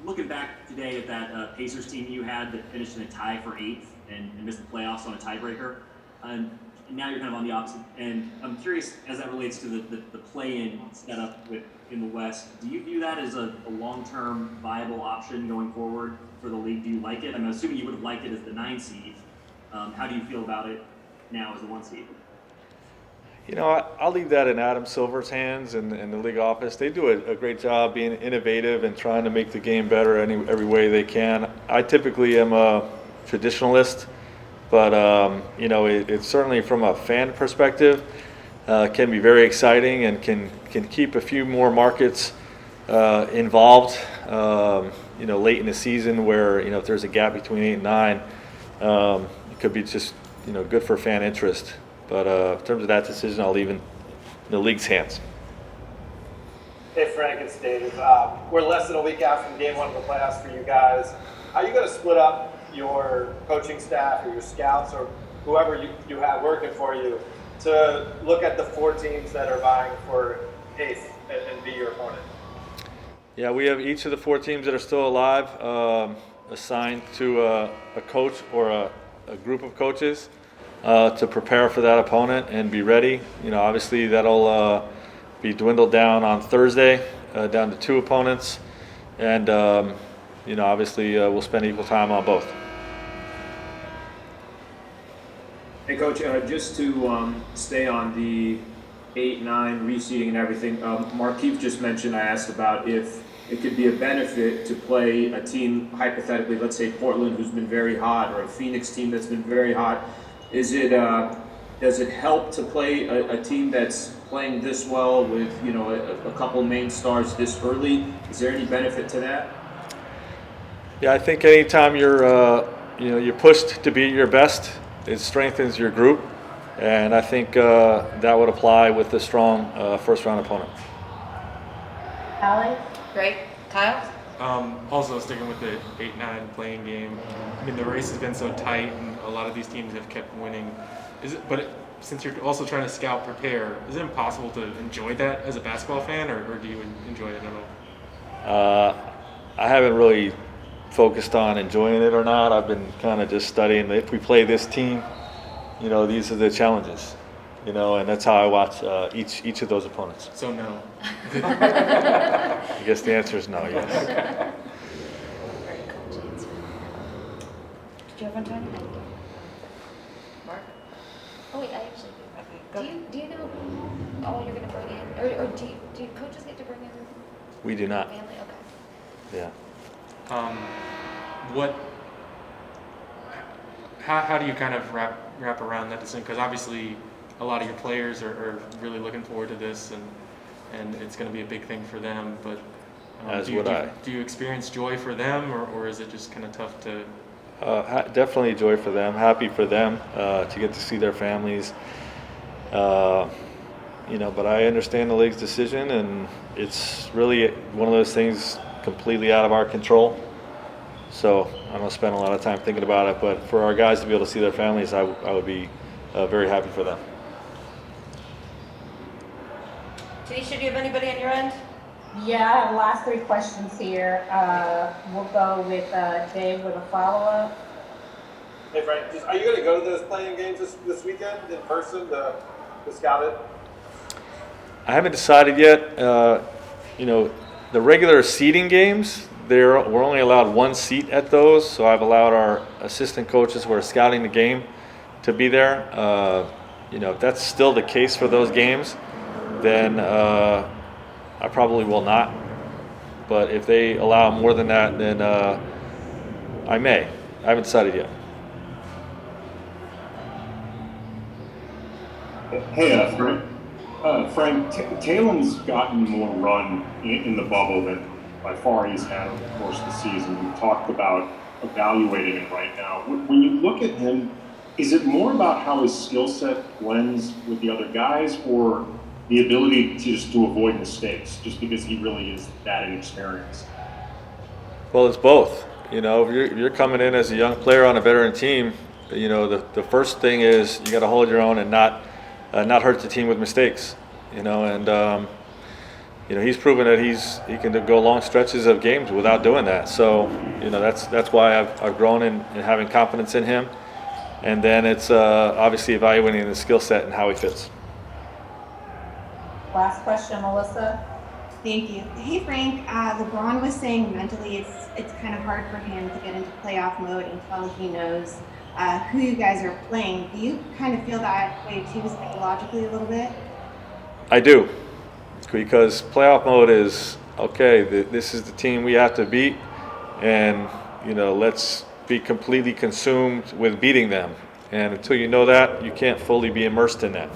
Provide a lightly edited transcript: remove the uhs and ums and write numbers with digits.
looking back today at that Pacers team you had that finished in a tie for 8th and missed the playoffs on a tiebreaker, and now you're kind of on the opposite. And I'm curious, as that relates to the play-in setup in the West, do you view that as a long-term viable option going forward for the league? Do you like it? I'm assuming you would have liked it as the 9 seed. How do you feel about it now as the 1 seed? I'll leave that in Adam Silver's hands and the league office. They do a great job being innovative and trying to make the game better every way they can. I typically am a traditionalist, but it's certainly from a fan perspective can be very exciting and can keep a few more markets involved. Late in the season, where if there's a gap between 8 and 9, it could be just good for fan interest. But in terms of that decision, I'll leave in the league's hands. Hey Frank, it's David. We're less than a week out from Game 1 of the playoffs for you guys. Are you going to split up your coaching staff or your scouts or whoever you have working for you to look at the 4 teams that are vying for 8th and be your opponent? Yeah, we have each of the 4 teams that are still alive assigned to a coach or a group of coaches to prepare for that opponent and be ready. Obviously that'll be dwindled down on Thursday, down to 2 opponents, and obviously we'll spend equal time on both. Hey Coach, just to stay on the 8-9 reseeding and everything, Markeith just mentioned, I asked about if it could be a benefit to play a team, hypothetically, let's say Portland, who's been very hot, or a Phoenix team that's been very hot. Does it help to play a team that's playing this well with a couple main stars this early? Is there any benefit to that? Yeah, I think anytime you're pushed to be your best, it strengthens your group, and I think that would apply with a strong first round opponent. Allie? Great. Kyle? Also sticking with the 8-9 playing game. I mean, the race has been so tight, and a lot of these teams have kept winning. Since you're also trying to scout prepare, is it impossible to enjoy that as a basketball fan, or do you enjoy it at all? I haven't really focused on enjoying it or not. I've been kind of just studying. If we play this team, these are the challenges, and that's how I watch each of those opponents. So no. I guess the answer is no, yes. Very cool answer. Did you have one, Tony? Mark? Oh wait, I actually do. Okay, go. Do you know all you're going to bring in, or do coaches get to bring in? We do not. Family, okay. Yeah. How do you kind of wrap around that decision? Because obviously a lot of your players are really looking forward to this, and it's going to be a big thing for them. But do you experience joy for them, or is it just kind of tough to? Definitely joy for them. Happy for them to get to see their families. But I understand the league's decision, and it's really one of those things completely out of our control. So I don't spend a lot of time thinking about it. But for our guys to be able to see their families, I would be very happy for them. Tanisha, do you have anybody on your end? Yeah, last 3 questions here. We'll go with Dave with a follow-up. Hey Frank, are you going to go to those playing games this weekend in person to scout it? I haven't decided yet. The regular seeding games, we're only allowed 1 seat at those, so I've allowed our assistant coaches who are scouting the game to be there. If that's still the case for those games, then I probably will not. But if they allow more than that, then I may. I haven't decided yet. Hey, Frank, Talen's gotten more run in the bubble than by far he's had over the course of the season. We've talked about evaluating him right now. When you look at him, is it more about how his skill set blends with the other guys, or the ability to avoid mistakes, just because he really is that inexperienced? Well, it's both. If you're coming in as a young player on a veteran team, the first thing is you got to hold your own and not hurt the team with mistakes. And he's proven that he can go long stretches of games without doing that. So, that's why I've grown in having confidence in him. And then it's obviously evaluating the skill set and how he fits. Last question, Melissa. Thank you. Hey Frank, LeBron was saying mentally it's kind of hard for him to get into playoff mode until he knows who you guys are playing. Do you kind of feel that way too, psychologically a little bit? I do, because playoff mode is okay. This is the team we have to beat, and let's be completely consumed with beating them. And until you know that, you can't fully be immersed in that.